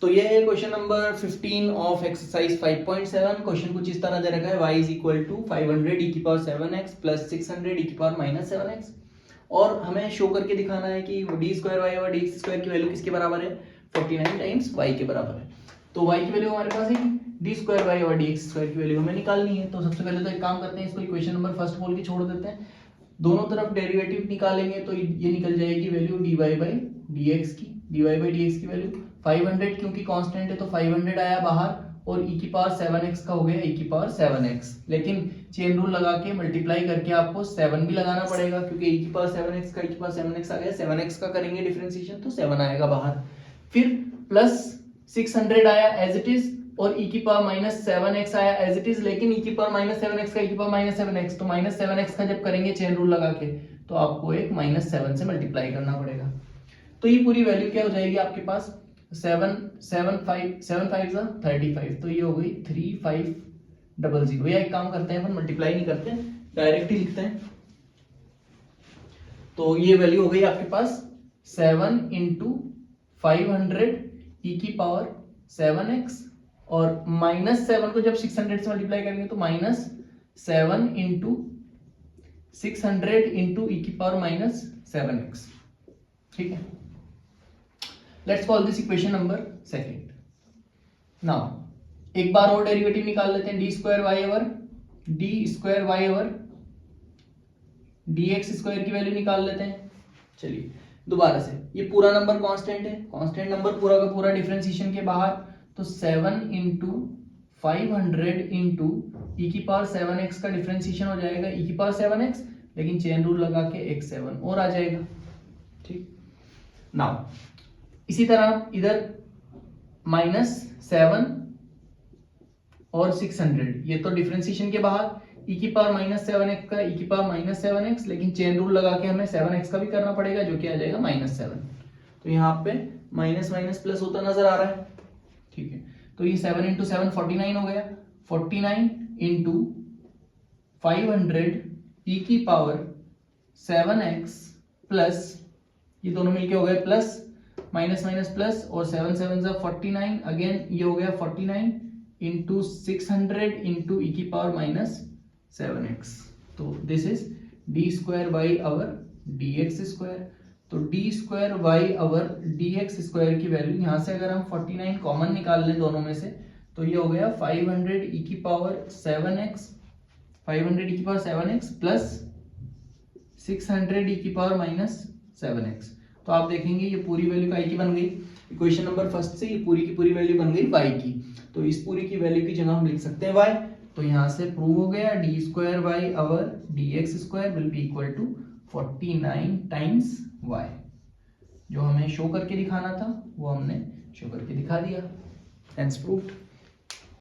तो ये है question number 15 of exercise 5.7। Question कुछ इस तरह दे रखा है y is equal to 500 e की पावर 7x प्लस 600 e की पावर माइनस 7x, और हमें शो करके दिखाना है कि डी स्क्वायर वाई और डी स्क्वायर की वैल्यू किसके बराबर है, 49 टाइम्स y के बराबर है। तो y की वैल्यू हमारे पास है, डी स्क्वायर वाई और डी स्क्वायर की वैल्यू हमें निकालनी है। तो सबसे पहले तो एक काम करते हैं, इसको इक्वेशन नंबर फर्स्ट बोल के छोड़ देते हैं, दोनों तरफ डेरिवेटिव निकालेंगे तो ये निकल जाएगी वैल्यू dy बाई dx की, dy बाई dx की वैल्यू 500 क्योंकि कांस्टेंट है तो 500 आया बाहर, और e की पावर 7x का हो गया e की पावर 7x, लेकिन चेन रूल लगा के मल्टीप्लाई करके आपको 7 भी लगाना पड़ेगा क्योंकि e की पावर 7x का e की पावर 7x आ गया, 7x का करेंगे डिफरेंशिएशन तो 7 आएगा बाहर, फिर प्लस 600 आया एज इट इज, और e की पावर माइनस 7x आया एज इट इज, लेकिन e की पावर माइनस 7x का e की पावर माइनस 7x, तो माइनस 7x का जब करेंगे चेन रूल लगा के तो आपको एक माइनस 7 से मल्टीप्लाई करना पड़ेगा। तो ये पूरी वैल्यू क्या हो जाएगी आपके पास 7 5 35, तो ये हो गई 3500। या एक काम करते हैं, अपन मल्टीप्लाई नहीं करते डायरेक्ट ही लिखते हैं। तो ये वैल्यू हो गई आपके पास 7 इंटू 500 e की पावर 7x, और माइनस 7 को जब 600 से मल्टीप्लाई करेंगे तो माइनस 7 इंटू 600 इंटू e की पावर माइनस 7x। ठीक है, let's call this equation number second. Now एक बार और डेरिवेटिव निकाल लेते हैं, d square y over d x square की वैल्यू निकाल लेते हैं। चलिए दोबारा से, ये पूरा नंबर कांस्टेंट है, कांस्टेंट नंबर पूरा का पूरा डिफरेंशिएशन के बाहर, तो 7 इंटू 500 इंटू ई की पावर 7x का डिफरेंशिएशन हो जाएगा ई की पावर 7x, लेकिन चेन रूल लगा के एक 7 और आ जाएगा। ठीक, नाउ इसी तरह इधर माइनस 7 और 600, ये तो डिफरेंशिएशन के बाहर, e की पावर माइनस 7x का e की पावर माइनस 7x, लेकिन चेन रूल लगा के हमें 7x का भी करना पड़ेगा जो कि आ जाएगा माइनस 7। तो यहाँ पे माइनस माइनस प्लस होता नजर आ रहा है। ठीक है, तो ये 7 इंटू 7 49 हो गया, 49 इंटू 500 e की पावर 7x प्लस, ये दोनों मिलके हो गए प्लस माइनस माइनस प्लस, और 7 7 49, अगेन ये हो गया 49 इंटू 600 इंटू ई की पावर माइनस 7x। तो this is D square by our D x square. तो D square by our D x square की वैल्यू यहाँ से अगर हम 49 कॉमन निकाल लें दोनों में से, तो ये हो गया 500 ई की पावर 7x, 500 ई की पावर 7x प्लस 600 ई की पावर माइनस 7x। तो आप देखेंगे ये पूरी वैल्यू y की बन गई, इक्वेशन नंबर फर्स्ट से ये पूरी की पूरी वैल्यू बन गई y की। तो इस पूरी की वैल्यू की जगह हम लिख सकते हैं y। तो यहाँ से प्रूव हो गया d square by our D x square will be equal to 49 times y। जो हमें शो करके दिखाना था वो हमने शो करके दिखा दिया, हेंस प्रूव्ड।